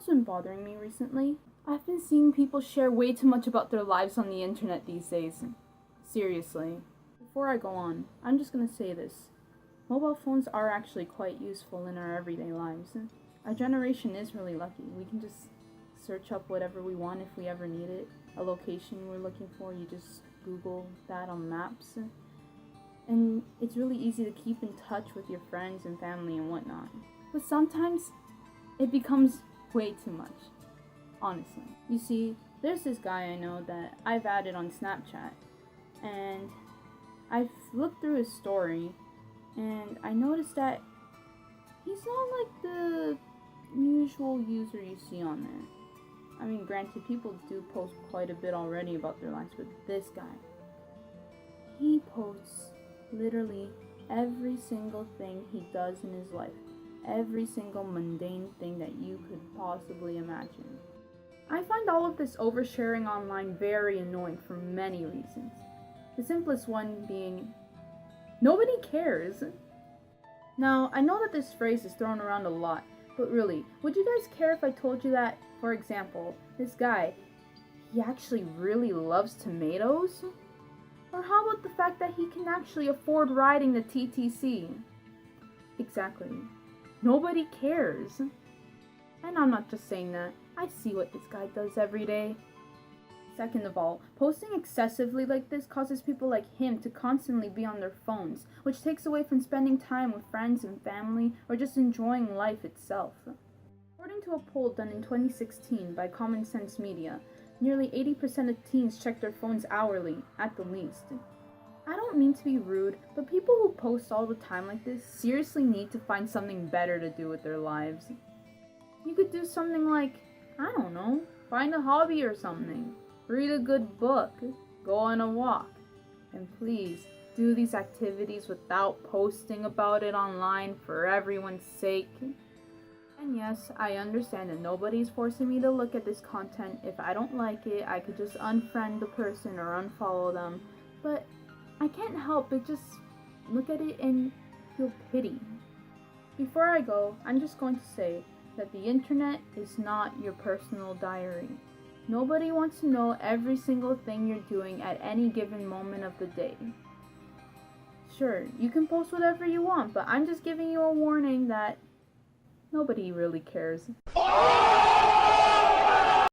been bothering me recently? I've been seeing people share way too much about their lives on the internet these days. Seriously. Before I go on, I'm just gonna say this. Mobile phones are actually quite useful in our everyday lives. Our generation is really lucky. We can just search up whatever we want if we ever need it. A location we're looking for, you just Google that on maps. And it's really easy to keep in touch with your friends and family and whatnot. But sometimes it becomes way too much, honestly. You see, there's this guy I know that I've added on Snapchat, and I've looked through his story, and I noticed that he's not like the usual user you see on there. I mean, granted, people do post quite a bit already about their lives, but this guy, he posts literally every single thing he does in his life. Every single mundane thing that you could possibly imagine. I find all of this oversharing online very annoying for many reasons. The simplest one being, nobody cares. Now, I know that this phrase is thrown around a lot, but really, would you guys care if I told you that, for example, this guy, he actually really loves tomatoes? Or how about the fact that he can actually afford riding the TTC? Exactly. Nobody cares. And I'm not just saying that. I see what this guy does every day. Second of all, posting excessively like this causes people like him to constantly be on their phones, which takes away from spending time with friends and family or just enjoying life itself. According to a poll done in 2016 by Common Sense Media, nearly 80% of teens check their phones hourly, at the least. I don't mean to be rude, but people who post all the time like this seriously need to find something better to do with their lives. You could do something like, I don't know, find a hobby or something, read a good book, go on a walk, and please do these activities without posting about it online for everyone's sake. And yes, I understand that nobody's forcing me to look at this content. If I don't like it, I could just unfriend the person or unfollow them, but I can't help but just look at it and feel pity. Before I go, I'm just going to say that the internet is not your personal diary. Nobody wants to know every single thing you're doing at any given moment of the day. Sure, you can post whatever you want, but I'm just giving you a warning that nobody really cares.